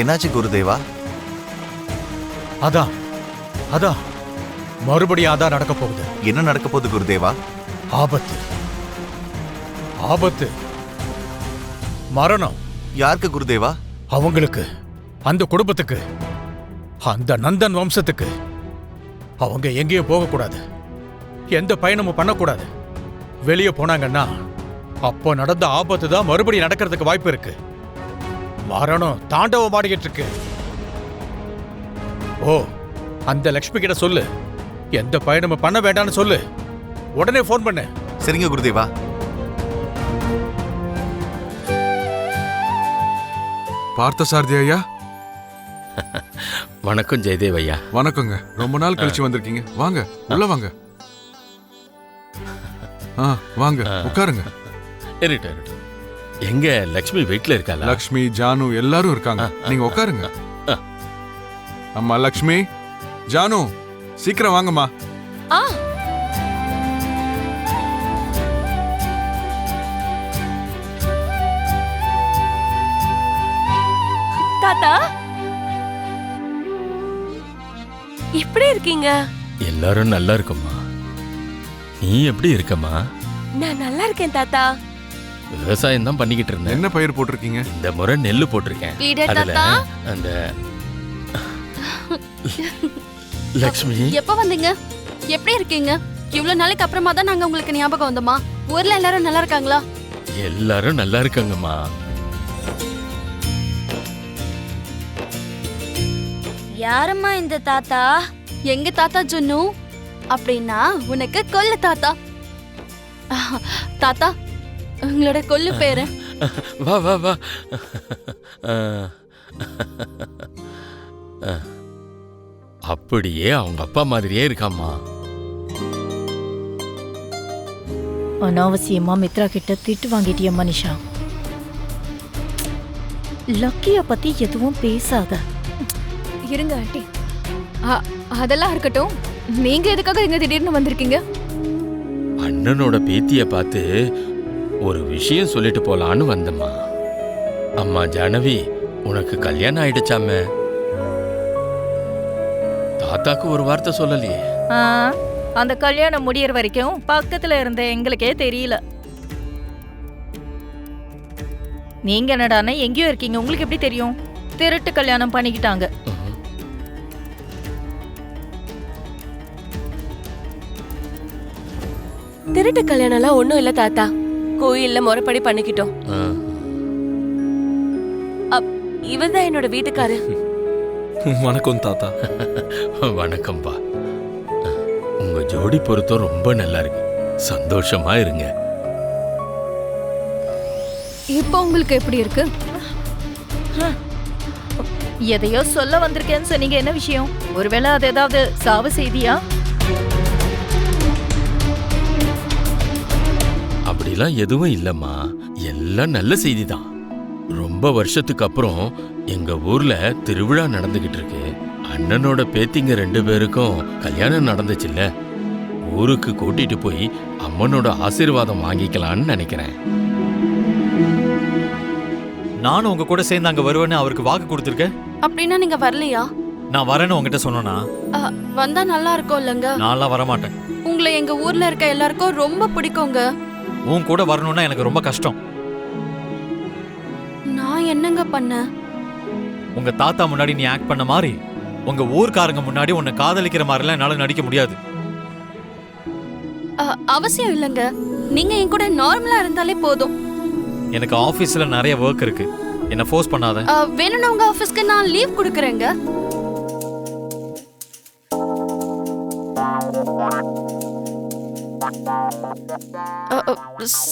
என்னாச்சு குருதேவா? அதான் அதான் மறுபடியும் அதான் நடக்க போகுது. என்ன நடக்க போகுது குருதேவா? ஆபத்து ஆபத்து, மரணம். யாருக்கு குருதேவா? அவங்களுக்கு, அந்த குடும்பத்துக்கு, அந்த நந்தன் வம்சத்துக்கு. அவங்க எங்கேயும் போகக்கூடாது, எந்த பயணமும் பண்ணக்கூடாது. வெளியே போனாங்கன்னா அப்போ நடந்த ஆபத்து தான் மறுபடியும் நடக்கிறதுக்கு வாய்ப்பு இருக்கு. மரணம் தாண்டவம் ஆடிக்கிட்டு இருக்கு. ஓ, அந்த லக்ஷ்மி கிட்ட சொல்லு, எந்த பயணமும் பண்ண வேண்டாம்னு சொல்லு. உடனே போன் பண்ணு. சரிங்க குருதேவா. பார்த்தசாரதி ஐயா. வணக்கம் ஜெயதேவ் ஐயா. வணக்கங்க, ரொம்ப நாள் கழிச்சு வந்திருக்கீங்க. வாங்க, உள்ள வாங்க. வாங்க உட்காருங்க. எங்க லக்ஷ்மி வீட்ல இருக்காளா? லக்ஷ்மி, ஜானு எல்லாரும் இருக்காங்க. நீங்க உட்காருங்க. அம்மா லக்ஷ்மி, ஜானு சீக்கிரம் வாங்கம்மா. தாத்தா, எப்படி இருக்கீங்க? எல்லாரும் நல்லா இருக்கம்மா. நீ எப்படி இருக்கம்மா? நான் நல்லா இருக்கேன் தாத்தா. விவசாயம் தான் பண்ணிக்கிட்டு இருந்தேன். என்ன பயிர் போட்டிருக்கீங்க? இந்த முறை நெல்லு போட்டிருக்கேன். அதுல அந்த லக்ஷ்மி, எப்ப வந்தீங்க? எப்படி இருக்கீங்க? இவ்வளவு நாளைக்கு அப்புறமா தான் நாங்க உங்களுக்கு ஞாபகம் வந்தோமா? ஊர்ல எல்லாரும் நல்லா இருக்காங்களா? எல்லாரும் நல்லா இருக்காங்கம்மா. யாரம்மா இந்த தாத்தா? எங்க தாத்தா ஜுன்னு. அப்படின்னா உனக்கு கொல்லு தாத்தா. தாத்தா, உங்களோட கொல்லு பேரு? வா வா வா. அப்படியே அவங்க அப்பா மாதிரியே இருக்காம்மா. அனாவசியமா மித்ரா கிட்ட திட்டு வாங்கிட்டிய மனிஷா. லக்கிய பத்தி எதுவும் பேசாத. இருங்க ஆண்டி, அதெல்லாம் இருக்கட்டும். நீங்க எதுக்காக இங்க திடீர்னு வந்திருக்கீங்க? அண்ணனோட பேத்திய பார்த்து ஒரு விஷயம் சொல்லிட்டு போலான்னு வந்தம்மா. அம்மா ஜானவி, உனக்கு கல்யாணம் ஆயிடுச்சாமே? தாத்தாக்கு ஒரு வார்த்தை சொல்லலையே. அந்த கல்யாணம் முடியற வரைக்கும் பக்கத்துல இருந்த எங்களுக்கே தெரியல. நீங்க என்னடானா எங்கேயோ இருக்கீங்க, உங்களுக்கு எப்படி தெரியும்? திருட்டு கல்யாணம் பண்ணிக்கிட்டாங்க. திருட்டு கல்யாணம் எல்லாம் ஒண்ணும் இல்ல தாத்தா. கோயில்ல முறைப்படி பண்ணிக்கிட்டோம். இவர்தான் என்னோட வீட்டுக்காரு. வணக்கம் தாத்தா. வணக்கம்பா. உங்க ஜோடி பொருத்தம் ரொம்ப நல்லா இருக்கு. சந்தோஷமா இருங்க. இப்போ உங்களுக்கு எப்படி இருக்கு? எதையோ சொல்ல வந்திருக்கேன்னு சொன்னீங்க, என்ன விஷயம்? ஒருவேளை அது ஏதாவது சாவு செய்தியா? அப்படிலாம் எதுவும் இல்லம்மா, எல்லாம் நல்ல செய்தி தான். ரொம்ப வருஷத்துக்கு அப்புறம் எங்க ஊர்ல திருவிழா நடந்துகிட்டு இருக்கு. அண்ணனோட பேத்திங்க 2 பேருக்கும் கல்யாணம் நடந்துச்சுல்ல, ஊருக்கு கூட்டிட்டு போய் அம்மனோட ஆசீர்வாதம் வாங்கிக்கலான்னு நினைக்கிறேன். நானும் உங்க கூட சேர்ந்து அங்க வருவேன்னு அவருக்கு வாக்கு கொடுத்துருக்கேன். அப்படின்னா நீங்க வரலையா? நான் வரேன்னு உங்ககிட்ட சொன்னா வந்தா நல்லா இருக்கும் இல்லங்க? நான்லாம் வரமாட்டேன். உங்களை எங்க ஊர்ல இருக்க எல்லாருக்கும் ரொம்ப பிடிக்குங்க. உன் கூட வரணும்னா எனக்கு ரொம்ப கஷ்டம். நான் என்னங்க பண்ண? உங்க தாத்தா முன்னாடி நீ ஆக்ட் பண்ண மாதிரி உங்க ஊர்க்காரங்க முன்னாடி உன்னை காதலிக்கிற மாதிரிலாம் என்னால நடிக்க முடியாது. அவசியம் இல்லங்க, நீங்க என் கூட நார்மலா இருந்தாலே போதும். எனக்கு ஆபீஸ்ல நிறைய ஒர்க் இருக்கு, என்ன ஃபோர்ஸ் பண்ணாத. வேணும்னா உங்க ஆபீஸ்க்கு நான் லீவ் கொடுக்கறேங்க.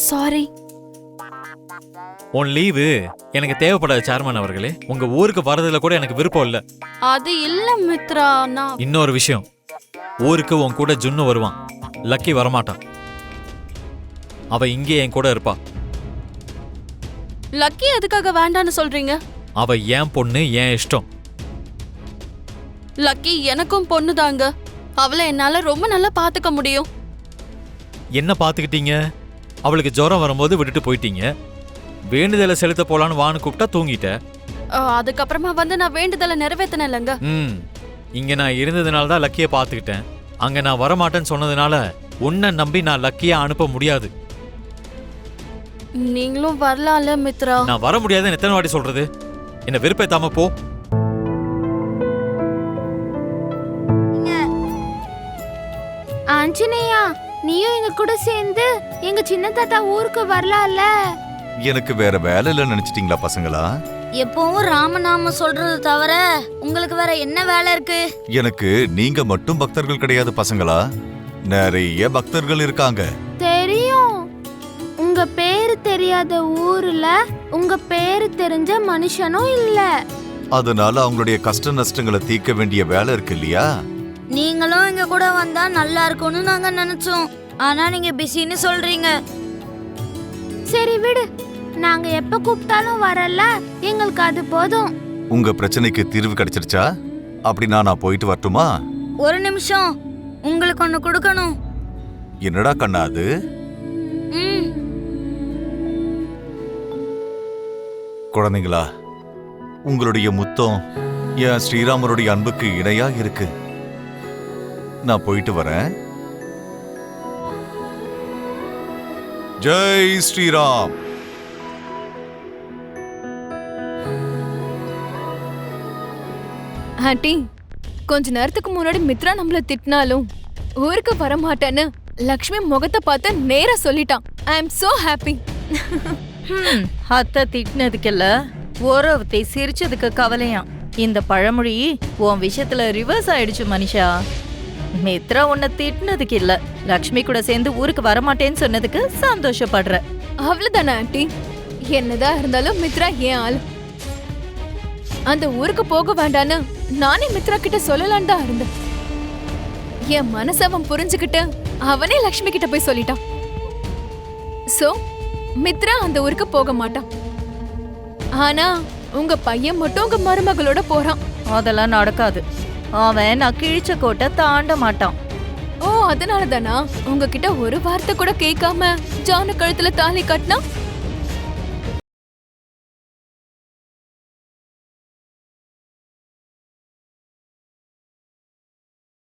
சாரி. உன் லீவு எனக்கு தேவைப்படாத சேர்மன் அவர்களே. உங்க ஊருக்கு வரதுல கூட எனக்கு விருப்பம் இல்ல. அது இல்ல மித்ரா, நான் இன்னொரு விஷயம், ஊருக்கு உன் கூட ஜுன்னு வருவான், லக்கி வரமாட்டான். அவ இங்கே என் கூட இருப்பா. லக்கி எதுக்காக வேண்டான்னு சொல்றீங்க? அவ ஏன் பொண்ணு, ஏன் இஷ்டம். லக்கி எனக்கும் பொண்ணு தாங்க. அவளை என்னால ரொம்ப நல்லா பாத்துக்க முடியும். என்ன பாத்துக்கிட்டீங்க? அவளுக்கு ஜுரம் வரும்போது விட்டுட்டு போயிட்டீங்க. வேண்டுதலை செலுத்த போலான்னு வான்னு கூப்பிட்டா தூங்கிட்ட. அதுக்கப்புறமா வந்து நான் வேண்டுதலை நிறைவேத்தினேன்லங்க. இங்க நான் இருந்ததுனால தான் லக்கியை பார்த்துக்கிட்டேன். அங்க நான் வரமாட்டேன்னு சொன்னதுனால உன்னை நம்பி நான் லக்கியை அனுப்ப முடியாது. நீங்களும் வரலாம்ல மித்ரா. நான் வர முடியாதுன்னு எத்தனை வாட்டி சொல்றது? என்ன வெறுப்பேத்தாம போ. ஆஞ்சநேயா, நீயும் எங்க கூட சேர்ந்து எங்க சின்ன தாத்தா ஊருக்கு வரலாம்ல. எனக்கு வேற வேலை இல்லைன்னு நினைச்சிட்டீங்களா பசங்களா? எப்பவும் ராமநாம சொல்றது தவிர உங்களுக்கு வேற என்ன வேலை இருக்கு? எனக்கு நீங்க மட்டும் பக்தர்கள் கிடையாது பசங்களா, நிறைய பக்தர்கள் இருக்காங்க. தெரியும். உங்க பேரு தெரியாத ஊர்ல உங்க பேரு தெரிஞ்ச மனுஷனும் இல்ல. அதனால அவங்களுடைய கஷ்ட நஷ்டங்களை தீர்க்க வேண்டிய வேலை இருக்கு இல்லையா? நீங்களும் எங்க கூட வந்தா நல்லா இருக்கும்னு நாங்க நினைச்சோம். ஆனா நீங்க பிஸின்னு சொல்றீங்க. சரி விடு, நாங்க எப்ப கூப்பிட்டாலும் வரல, எங்களுக்கு அது போதும். உங்க பிரச்சனைக்கு தீர்வு கிடைச்சிருச்சா? அப்படின்னா நான் போயிட்டு வரட்டுமா? ஒரு நிமிஷம், உங்களுக்கு ஒண்ணு கொடுக்கணும். என்னடா கண்ணா அது? குழந்தைங்களா, உங்களுடைய முத்தம் என் ஸ்ரீராமருடைய அன்புக்கு இணையா இருக்கு. நான் போயிட்டு வரேன். ஜெய் ஸ்ரீராம். ஆண்டி, கொஞ்ச நேரத்துக்கு முன்னாடி மித்ரா நம்மள திட்டினாலும் ஊருக்கு வரமாட்டேன்னு லக்ஷ்மி முகத்தை பார்த்து நேரா சொல்லிட்டான். ஐ அம் சோ ஹாப்பி. அத்தை திட்டினதுக்கெல்ல ஓரவத்தை சிரிச்சதுக்கு கவலையாம். இந்த பழமொழி உன் விஷயத்துல ரிவர்ஸ் ஆயிடுச்சு மனிஷா. மித்ரா உன்னை திட்டினதுக்கு இல்ல, லக்ஷ்மி கூட சேர்ந்து ஊருக்கு வரமாட்டேன்னு சொன்னதுக்கு சந்தோஷப்படுற. அவ்வளவுதானே ஆண்டி? என்னதான் இருந்தாலும் மித்ரா ஏன் ஆள். அந்த ஊருக்கு போக வேண்டான்னு நானே மித்ரா கிட்ட சொல்லலான்னு தான் இருந்தேன். என் மனச அவன் புரிஞ்சுக்கிட்டு அவனே லக்ஷ்மி கிட்ட போய் சொல்லிட்டான். சோ மித்ரா அந்த ஊருக்கு போக மாட்டான். ஆனா உங்க பையன் மட்டும் உங்க மருமகளோட போறான். அதெல்லாம் நடக்காது. அவன் நான் கிழிச்ச கோட்டை தாண்ட மாட்டான். ஓ, அதனாலதானா உங்ககிட்ட ஒரு வார்த்தை கூட கேட்காம ஜானு கழுத்துல தாலி கட்டினா